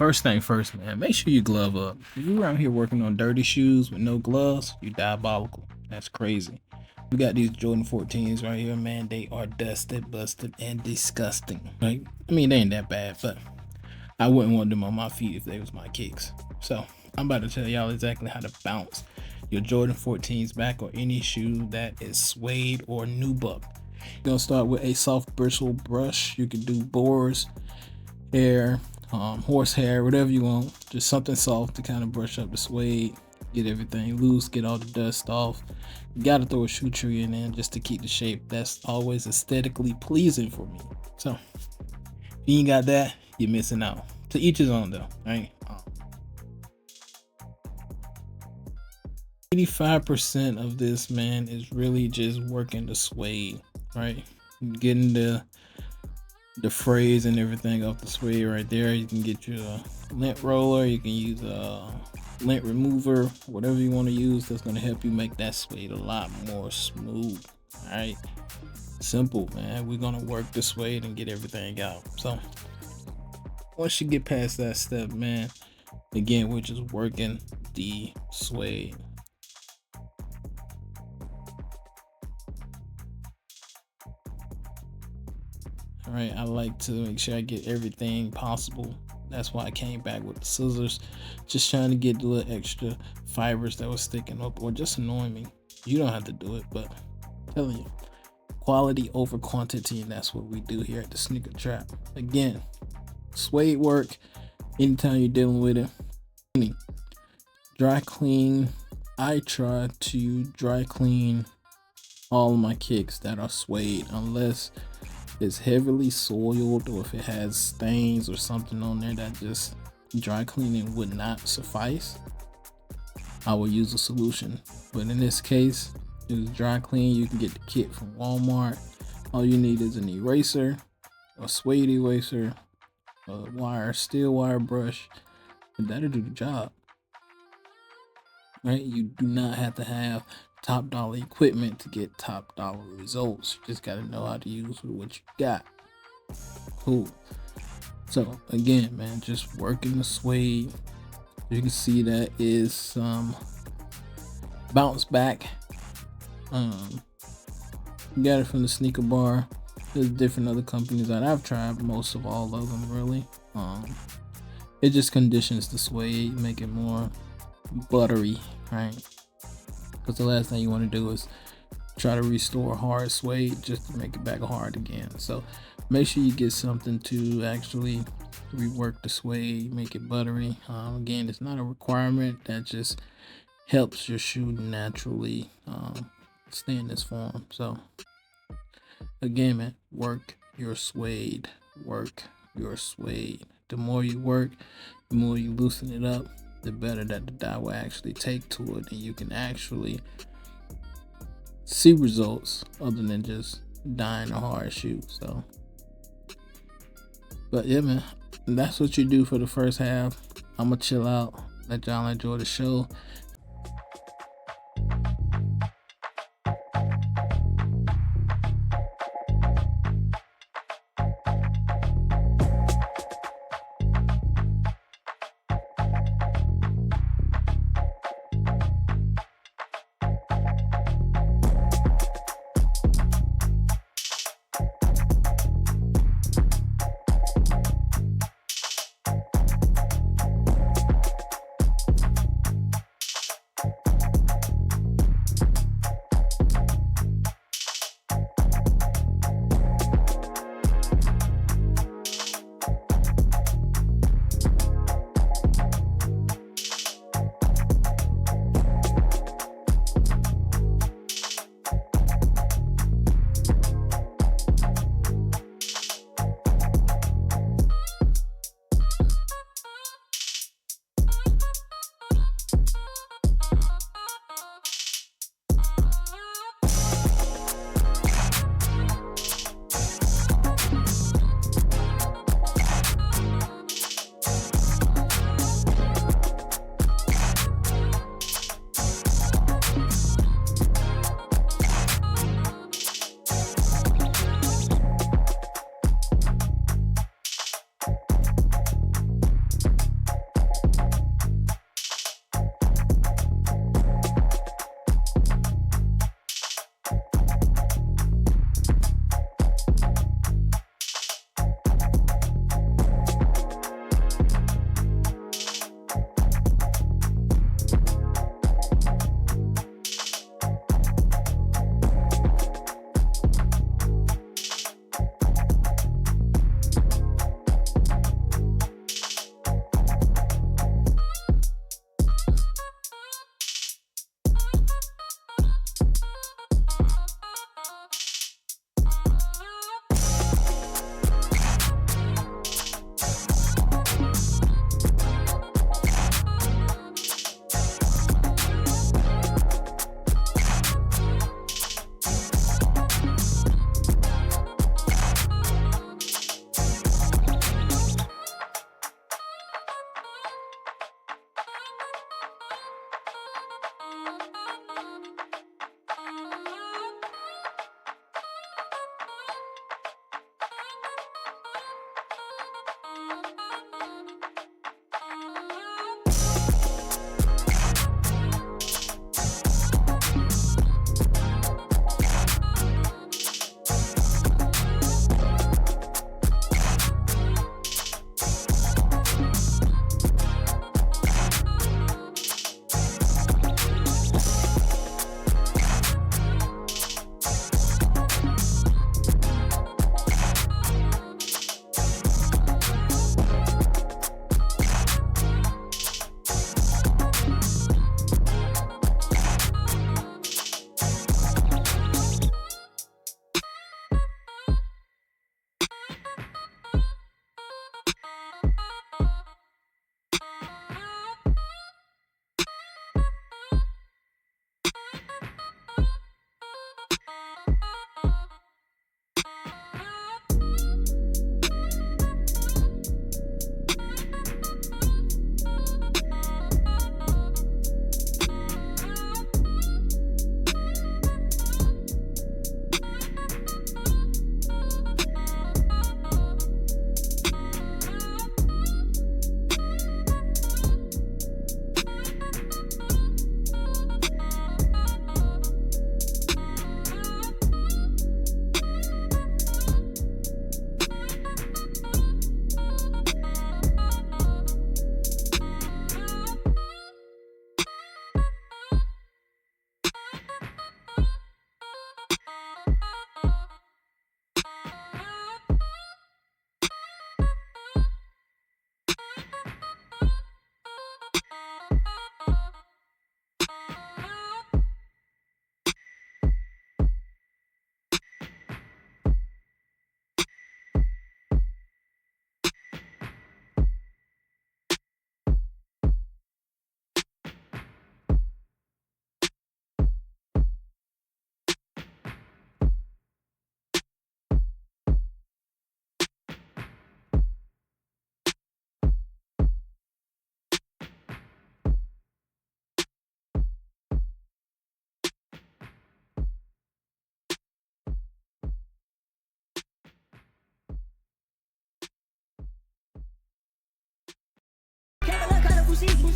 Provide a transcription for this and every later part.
First thing first, man, make sure you glove up. If you're around here working on dirty shoes with no gloves, you diabolical. That's crazy. We got these Jordan 14s right here, man. They are dusted, busted, and disgusting. Like, I mean, they ain't that bad, but I wouldn't want them on my feet if they was my kicks. So I'm about to tell y'all exactly how to bounce your Jordan 14s back or any shoe that is suede or nubuck. You're gonna start with a soft bristle brush. You can do boar's hair, horsehair, whatever you want. Just something soft to kind of brush up the suede, get everything loose, get all the dust off. You gotta throw a shoe tree in there just to keep the shape. That's always aesthetically pleasing for me. So if you ain't got that, you're missing out. To each his own though, right? 85% of this, man, is really just working the suede, right? Getting the phrase and everything off the suede right there. You can get your lint roller, you can use a lint remover, whatever you want to use that's going to help you make that suede a lot more smooth. All right, simple, man. We're going to work the suede and get everything out. So once you get past that step, man, again, we're just working the suede. All right, I like to make sure I get everything possible. That's why I came back with the scissors, just trying to get the little extra fibers that was sticking up or just annoying me. You don't have to do it, but I'm telling you, quality over quantity, and that's what we do here at the Sneaker Trap. Again, suede work, anytime you're dealing with it. Dry clean. I try to dry clean all of my kicks that are suede, unless it's heavily soiled or if it has stains or something on there that just dry cleaning would not suffice. I will use a solution, but in this case, it's dry clean. You can get the kit from Walmart. All you need is an eraser, a suede eraser, a steel wire brush, and that'll do the job. Right? You do not have to have top dollar equipment to get top dollar results. You just got to know how to use what you got. Cool. So again, man, just working the suede. You can see that is some bounce back. You got it from the Sneaker Bar. There's different other companies that I've tried, most of all of them really. It just conditions the suede, make it more buttery, right? Because the last thing you want to do is try to restore hard suede just to make it back hard again. So make sure you get something to actually rework the suede, make it buttery. Again, it's not a requirement. That just helps your shoe naturally stay in this form. So again, man, work your suede. Work your suede. The more you work, the more you loosen it up, the better that the dye will actually take to it, and you can actually see results other than just dyeing a hard shoe. So, but yeah, man, that's what you do for the first half. I'm gonna chill out, let y'all enjoy the show.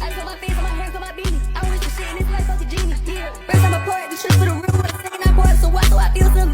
I put my face on my hair, put my beanie. I wish the shit in this life like a genie. Yeah. First time I pour it, the shit for the real. What I'm saying, I pour it, so why? So I feel some